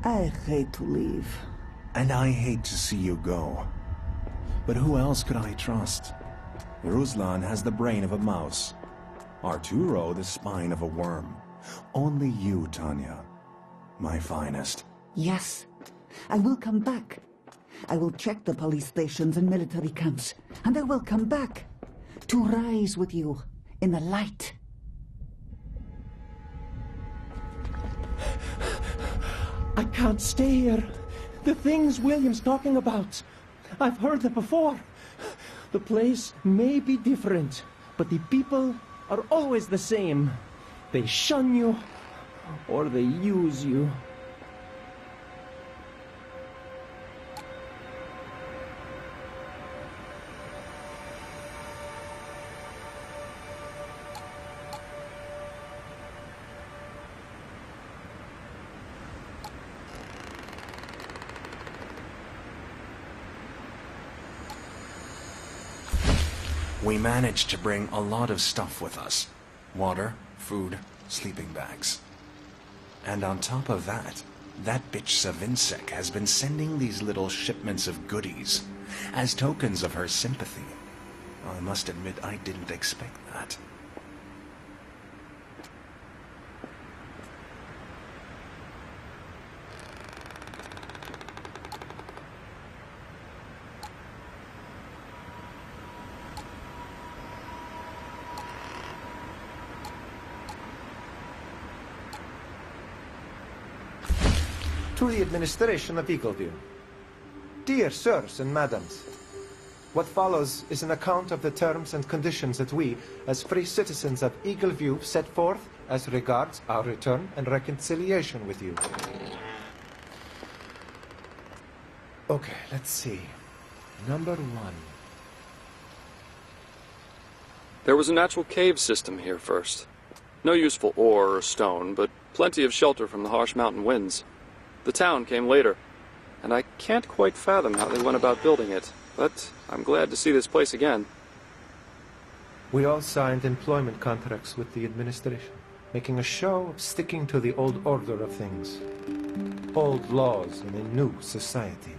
I hate to leave. And I hate to see you go. But who else could I trust? Ruslan has the brain of a mouse. Arturo the spine of a worm. Only you, Tanya. My finest. Yes, I will come back. I will check the police stations and military camps, and I will come back to rise with you in the light. I can't stay here. The things William's talking about, I've heard them before. The place may be different, but the people are always the same. They shun you, or they use you. We managed to bring a lot of stuff with us. Water, food, sleeping bags. And on top of that, that bitch Savinsek has been sending these little shipments of goodies as tokens of her sympathy. I must admit I didn't expect that. To the administration of Eagleview. Dear sirs and madams, what follows is an account of the terms and conditions that we, as free citizens of Eagleview, set forth as regards our return and reconciliation with you. Okay, let's see. Number 1. There was a natural cave system here first. No useful ore or stone, but plenty of shelter from the harsh mountain winds. The town came later, and I can't quite fathom how they went about building it, but I'm glad to see this place again. We all signed employment contracts with the administration, making a show of sticking to the old order of things. Old laws in a new society.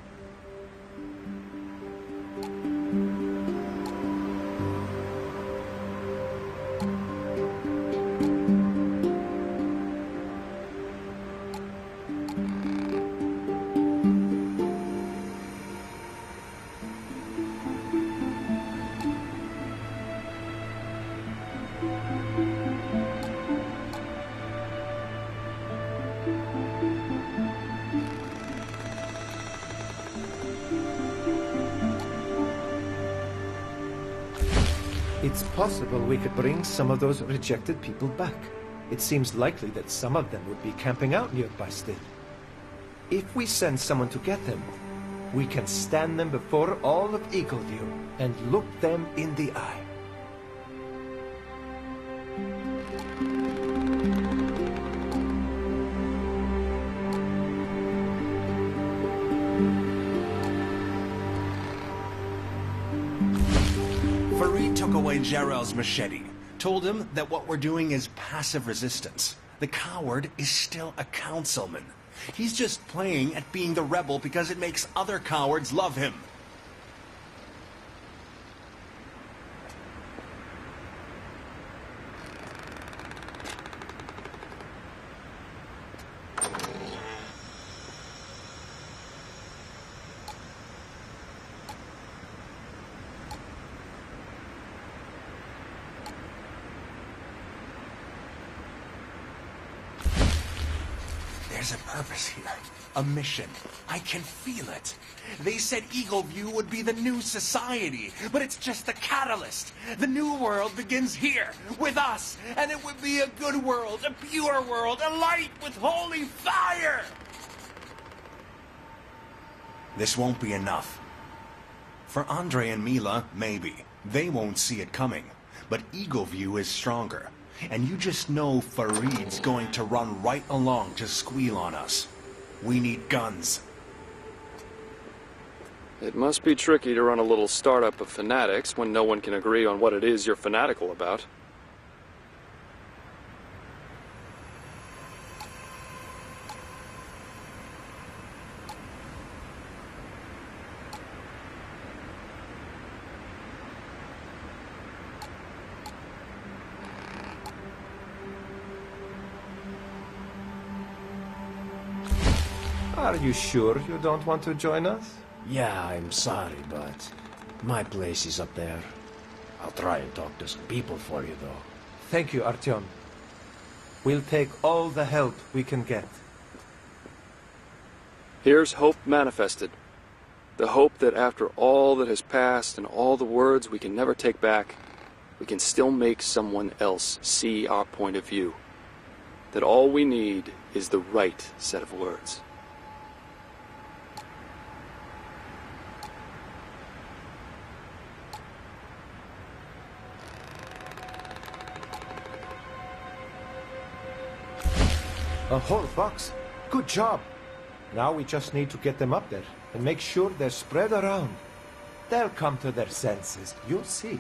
It's possible we could bring some of those rejected people back. It seems likely that some of them would be camping out nearby still. If we send someone to get them, we can stand them before all of Eagleview and look them in the eye. Farid took away Jarrell's machete, told him that what we're doing is passive resistance. The coward is still a councilman. He's just playing at being the rebel because it makes other cowards love him. There's a purpose here. A mission. I can feel it. They said Eagleview would be the new society, but it's just the catalyst. The new world begins here, with us, and it would be a good world, a pure world, a light with holy fire! This won't be enough. For Andre and Mila, maybe. They won't see it coming. But Eagleview is stronger. And you just know Farid's going to run right along to squeal on us. We need guns. It must be tricky to run a little startup of fanatics when no one can agree on what it is you're fanatical about. Are you sure you don't want to join us? Yeah, I'm sorry, but my place is up there. I'll try and talk to some people for you, though. Thank you, Artyom. We'll take all the help we can get. Here's hope manifested. The hope that after all that has passed and all the words we can never take back, we can still make someone else see our point of view. That all we need is the right set of words. A whole box. Good job. Now we just need to get them up there and make sure they're spread around. They'll come to their senses. You'll see.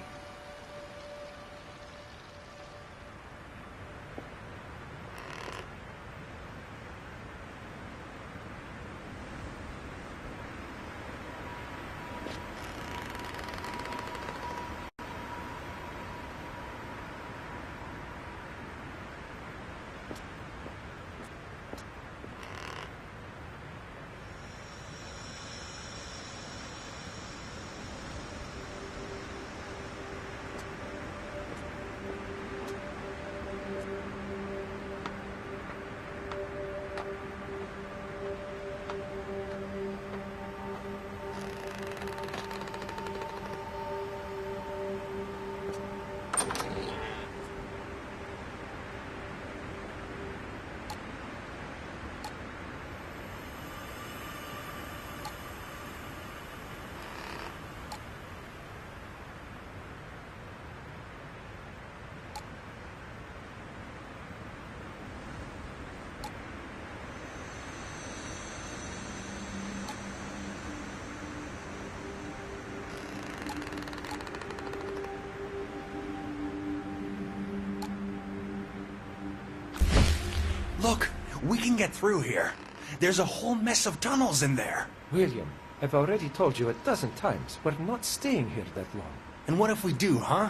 Look, we can get through here. There's a whole mess of tunnels in there. William, I've already told you a dozen times, we're not staying here that long. And what if we do, huh?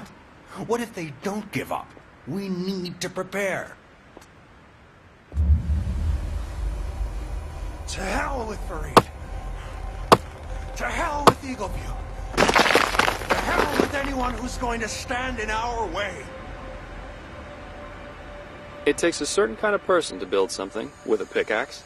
What if they don't give up? We need to prepare. To hell with Fareed. To hell with Eagleview. To hell with anyone who's going to stand in our way. It takes a certain kind of person to build something with a pickaxe.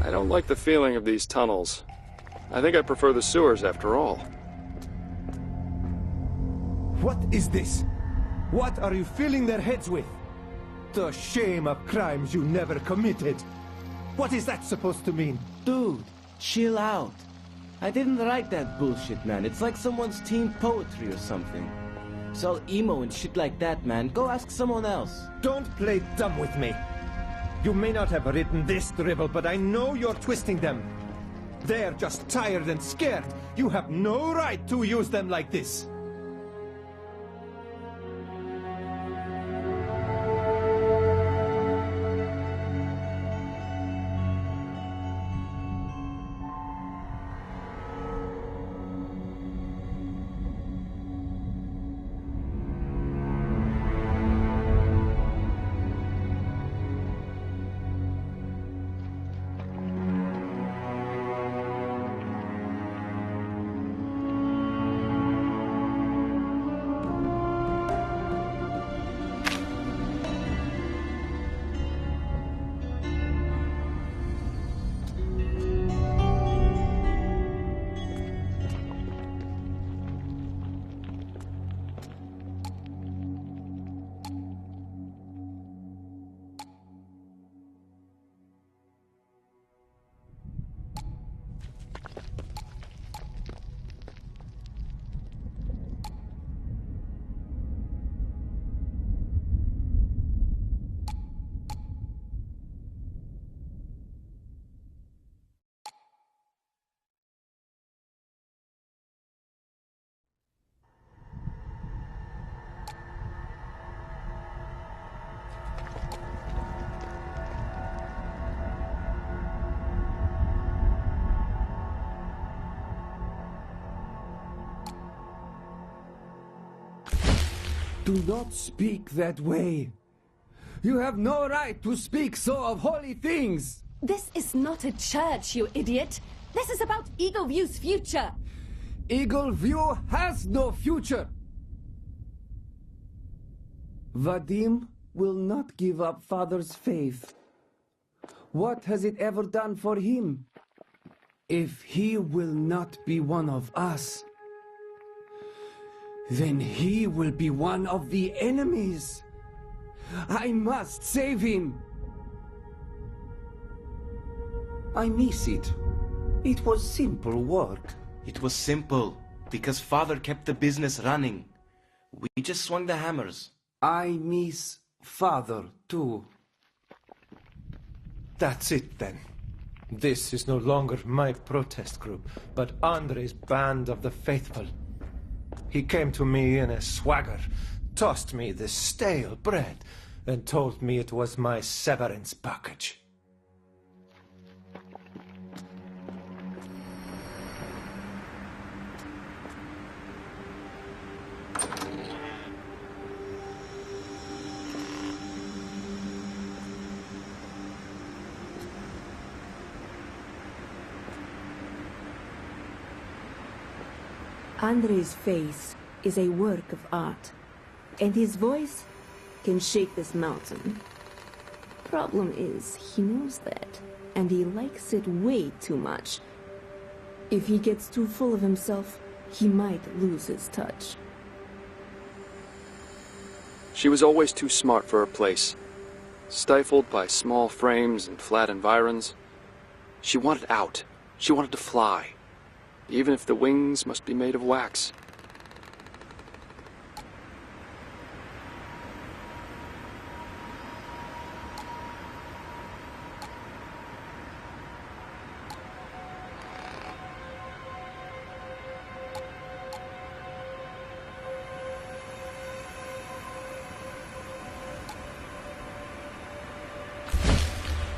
I don't like the feeling of these tunnels. I think I prefer the sewers after all. What is this? What are you filling their heads with? The shame of crimes you never committed. What is that supposed to mean? Dude, chill out. I didn't write that bullshit, man. It's like someone's teen poetry or something. It's all emo and shit like that, man. Go ask someone else. Don't play dumb with me. You may not have written this drivel, but I know you're twisting them. They're just tired and scared. You have no right to use them like this. Do not speak that way. You have no right to speak so of holy things. This is not a church, you idiot. This is about Eagle View's future. Eagle View has no future. Vadim will not give up Father's faith. What has it ever done for him? If he will not be one of us, then he will be one of the enemies. I must save him. I miss it. It was simple work. It was simple, because Father kept the business running. We just swung the hammers. I miss Father, too. That's it, then. This is no longer my protest group, but Andre's band of the faithful. He came to me in a swagger, tossed me the stale bread, and told me it was my severance package. Andre's face is a work of art, and his voice can shake this mountain. Problem is, he knows that, and he likes it way too much. If he gets too full of himself, he might lose his touch. She was always too smart for her place. Stifled by small frames and flat environs. She wanted out. She wanted to fly. Even if the wings must be made of wax.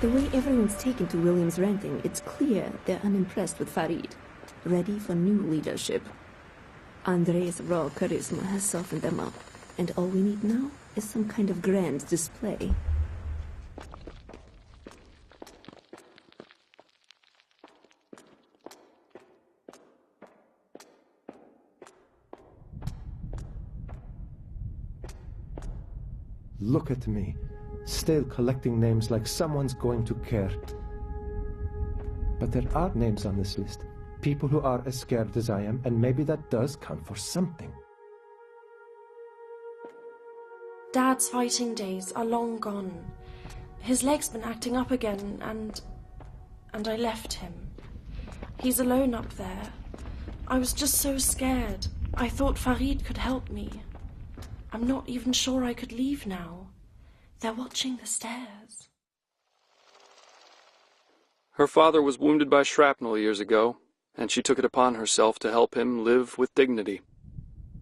The way everyone's taken to William's ranting, it's clear they're unimpressed with Farid. Ready for new leadership. Andre's raw charisma has softened them up, and all we need now is some kind of grand display. Look at me, still collecting names like someone's going to care. But there are names on this list. People who are as scared as I am, and maybe that does count for something. Dad's fighting days are long gone. His leg's been acting up again, and I left him. He's alone up there. I was just so scared. I thought Farid could help me. I'm not even sure I could leave now. They're watching the stairs. Her father was wounded by shrapnel years ago, and she took it upon herself to help him live with dignity.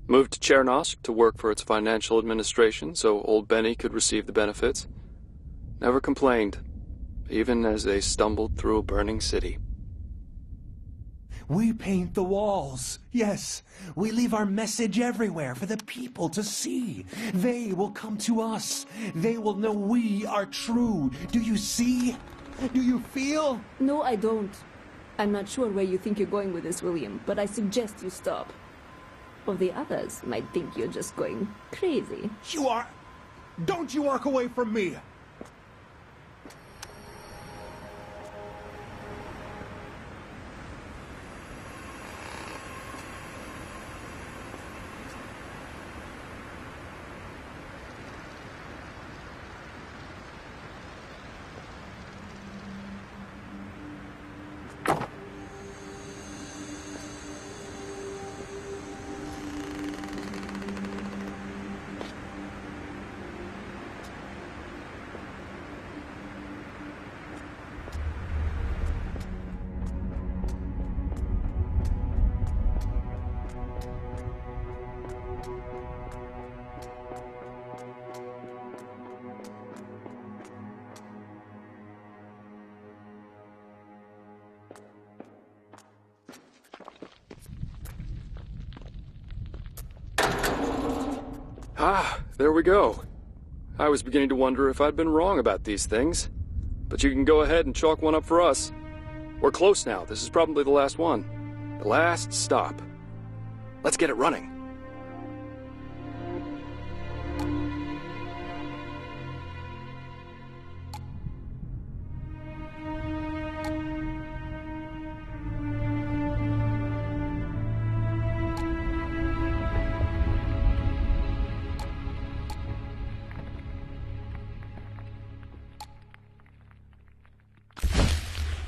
Moved to Chernosk to work for its financial administration so old Benny could receive the benefits. Never complained, even as they stumbled through a burning city. We paint the walls. Yes, we leave our message everywhere for the people to see. They will come to us. They will know we are true. Do you see? Do you feel? No, I don't. I'm not sure where you think you're going with this, William, but I suggest you stop. Or the others might think you're just going crazy. You are... Don't you walk away from me! Ah, there we go. I was beginning to wonder if I'd been wrong about these things. But you can go ahead and chalk one up for us. We're close now. This is probably the last one. The last stop. Let's get it running.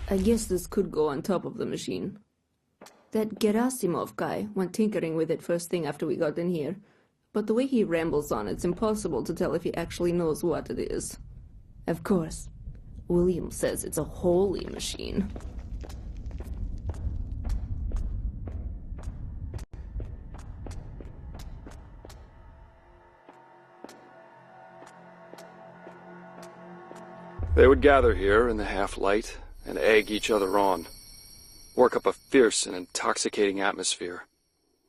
I guess this could go on top of the machine. That Gerasimov guy went tinkering with it first thing after we got in here, but the way he rambles on, it's impossible to tell if he actually knows what it is. Of course, William says it's a holy machine. They would gather here in the half-light and egg each other on, work up a fierce and intoxicating atmosphere.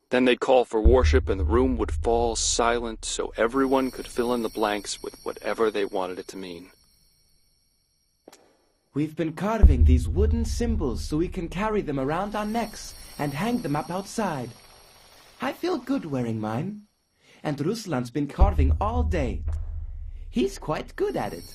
Then they'd call for worship and the room would fall silent so everyone could fill in the blanks with whatever they wanted it to mean. We've been carving these wooden symbols so we can carry them around our necks and hang them up outside. I feel good wearing mine. And Ruslan's been carving all day. He's quite good at it.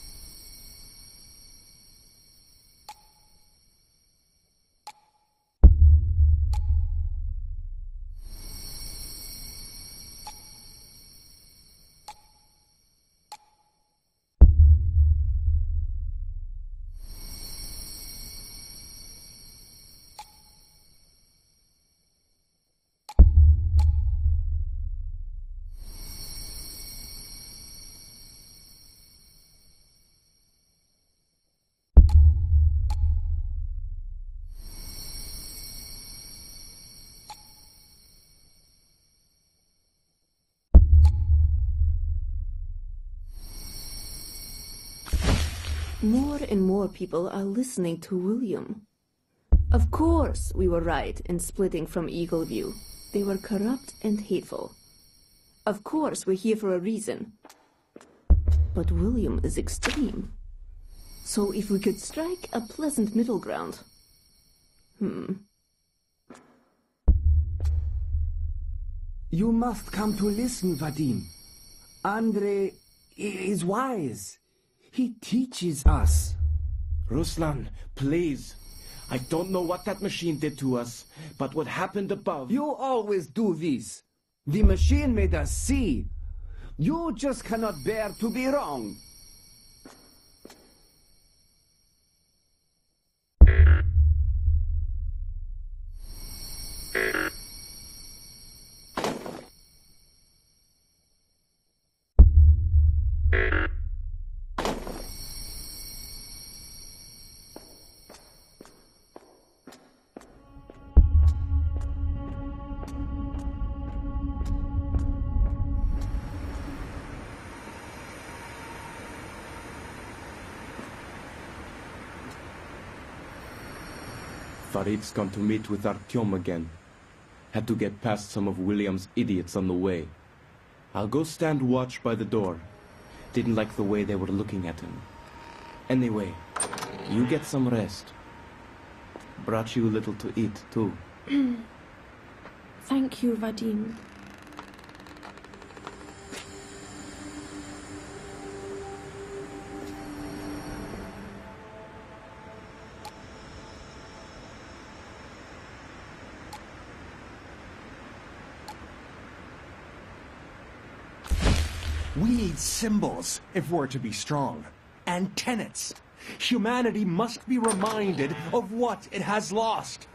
More and more people are listening to William. Of course we were right in splitting from Eagle View. They were corrupt and hateful. Of course we're here for a reason. But William is extreme. So if we could strike a pleasant middle ground. You must come to listen, Vadim. Andrei is wise. He teaches us. Ruslan, please. I don't know what that machine did to us, but what happened above... You always do this. The machine made us see. You just cannot bear to be wrong. Farid's gone to meet with Artyom again. Had to get past some of William's idiots on the way. I'll go stand watch by the door. Didn't like the way they were looking at him. Anyway, you get some rest. Brought you a little to eat, too. Thank you, Vadim. We need symbols if we're to be strong. And tenets. Humanity must be reminded of what it has lost.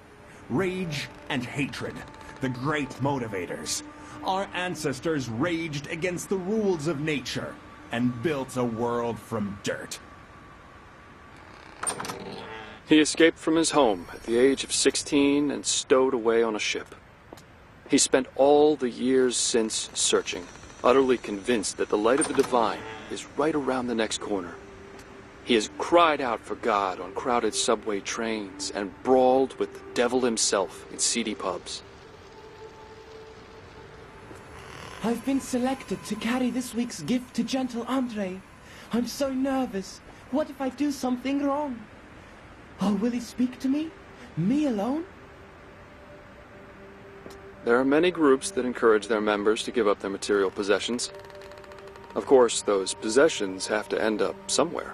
Rage and hatred, the great motivators. Our ancestors raged against the rules of nature and built a world from dirt. He escaped from his home at the age of 16 and stowed away on a ship. He spent all the years since searching, utterly convinced that the light of the divine is right around the next corner. He has cried out for God on crowded subway trains and brawled with the devil himself in seedy pubs. I've been selected to carry this week's gift to Gentle Andre. I'm so nervous. What if I do something wrong? Oh, will he speak to me? Me alone? There are many groups that encourage their members to give up their material possessions. Of course, those possessions have to end up somewhere.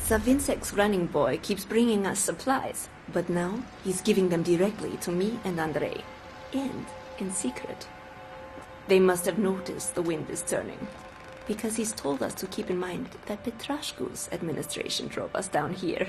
Savinsek's running boy keeps bringing us supplies, but now he's giving them directly to me and Andre, and in secret. They must have noticed the wind is turning, because he's told us to keep in mind that Petrashku's administration drove us down here.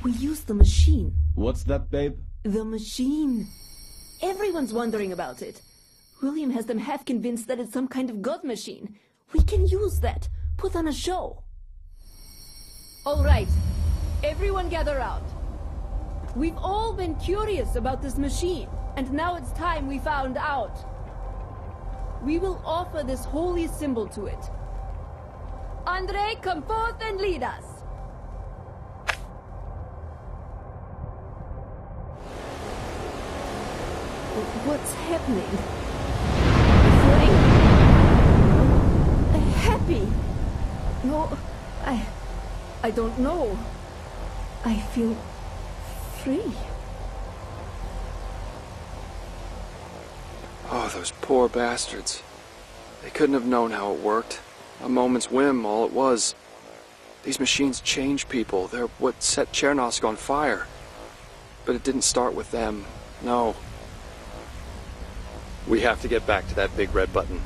We used the machine. What's that, babe? The machine. Everyone's wondering about it. William has them half convinced that it's some kind of god machine. We can use that. Put on a show. All right. Everyone gather round. We've all been curious about this machine, and now it's time we found out. We will offer this holy symbol to it. Andre, come forth and lead us. What's happening? Feeling happy. No, I don't know. I feel free. Oh, those poor bastards. They couldn't have known how it worked. A moment's whim, all it was. These machines change people. They're what set Chernosk on fire. But it didn't start with them. No. We have to get back to that big red button.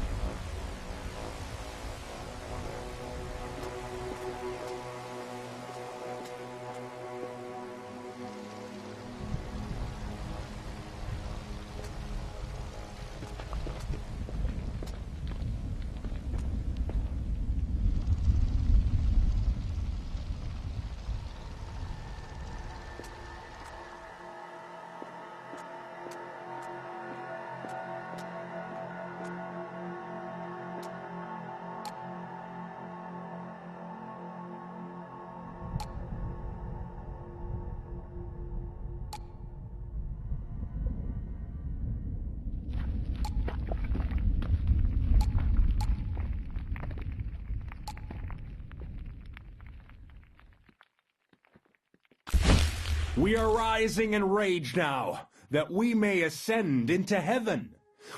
We are rising in rage now, that we may ascend into heaven.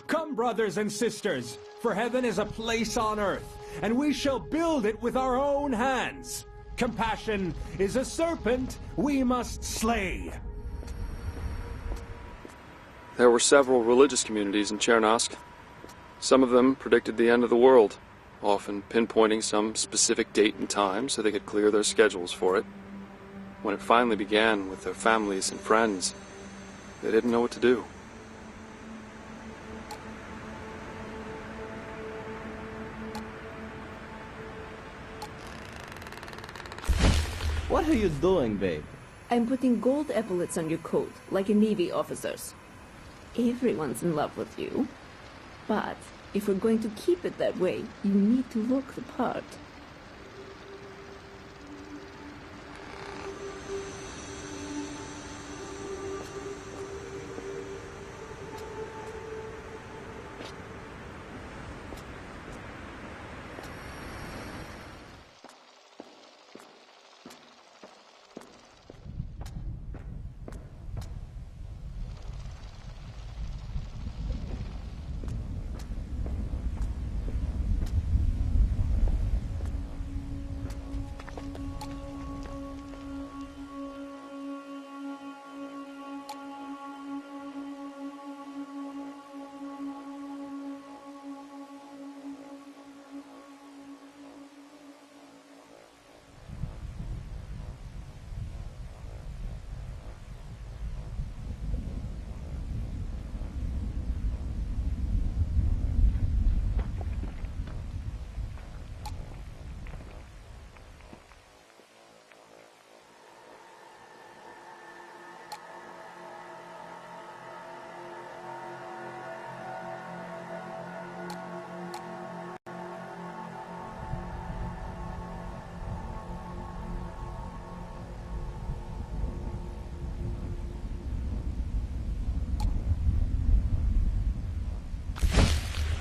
Come, brothers and sisters, for heaven is a place on earth, and we shall build it with our own hands. Compassion is a serpent we must slay. There were several religious communities in Chernosk. Some of them predicted the end of the world, often pinpointing some specific date and time so they could clear their schedules for it. When it finally began with their families and friends, they didn't know what to do. What are you doing, babe? I'm putting gold epaulets on your coat, like a Navy officer's. Everyone's in love with you. But if we're going to keep it that way, you need to look the part.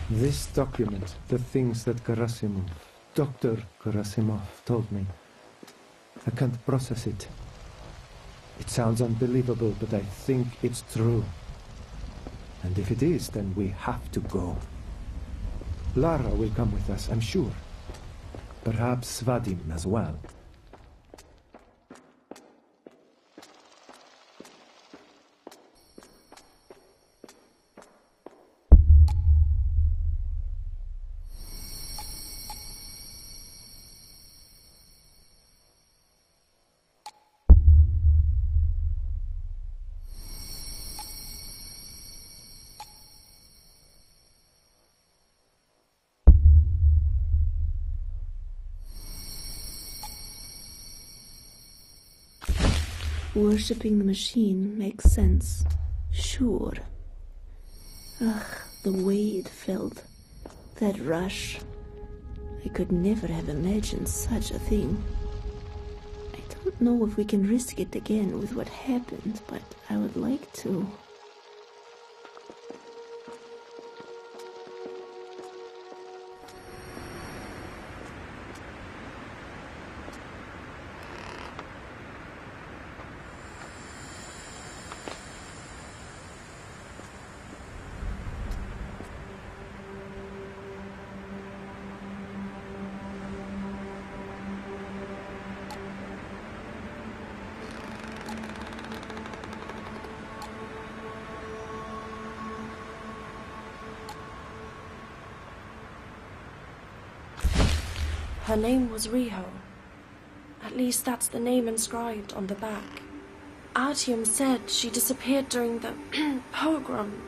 This document, the things that Dr. Gerasimov told me. I can't process it. It sounds unbelievable, but I think it's true. And if it is, then we have to go. Lara will come with us, I'm sure. Perhaps Vadim as well. Worshipping the machine makes sense. Sure. Ugh, the way it felt. That rush. I could never have imagined such a thing. I don't know if we can risk it again with what happened, but I would like to. Her name was Riho. At least that's the name inscribed on the back. Artyom said she disappeared during the pogrom.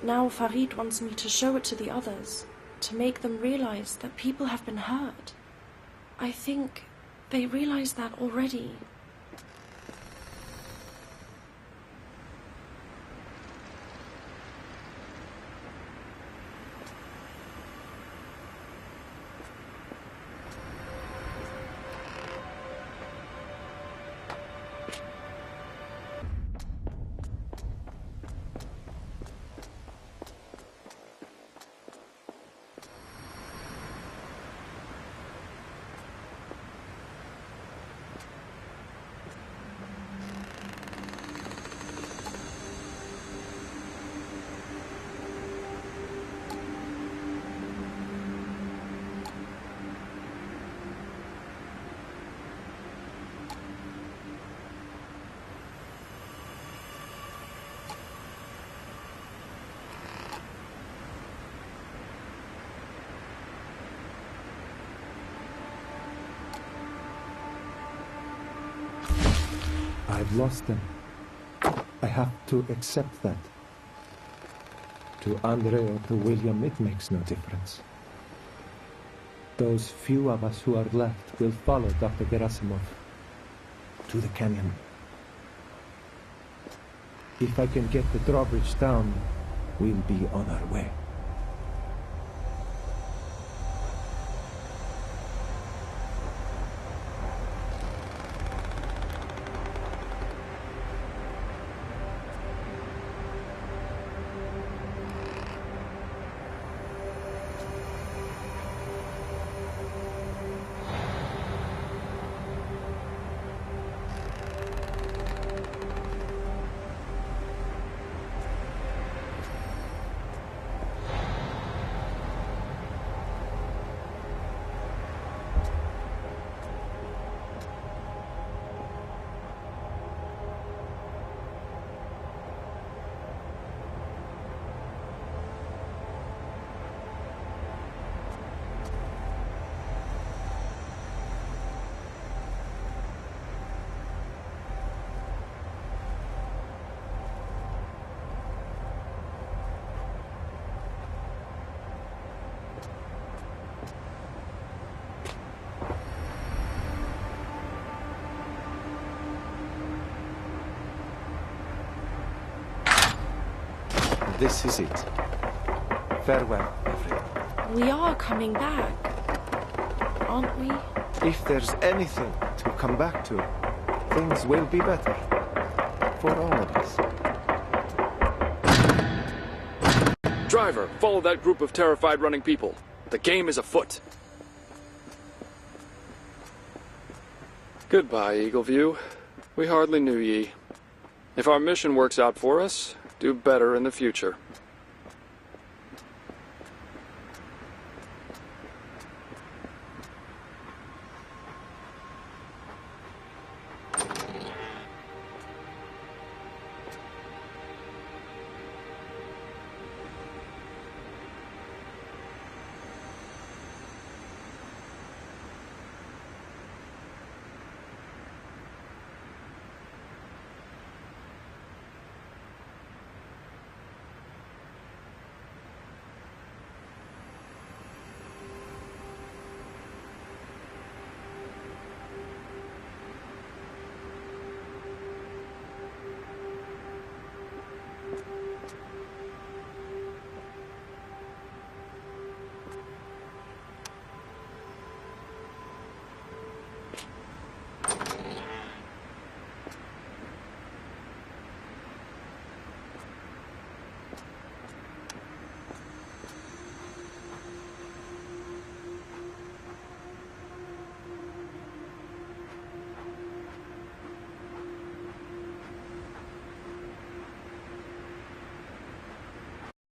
Now Farid wants me to show it to the others, to make them realize that people have been hurt. I think they realize that already. I've lost them. I have to accept that. To Andre or to William, it makes no difference. Those few of us who are left will follow Dr. Gerasimov to the canyon. If I can get the drawbridge down, we'll be on our way. This is it. Farewell, everyone. We are coming back, aren't we? If there's anything to come back to, things will be better. For all of us. Driver, follow that group of terrified running people. The game is afoot. Goodbye, Eagleview. We hardly knew ye. If our mission works out for us, do better in the future.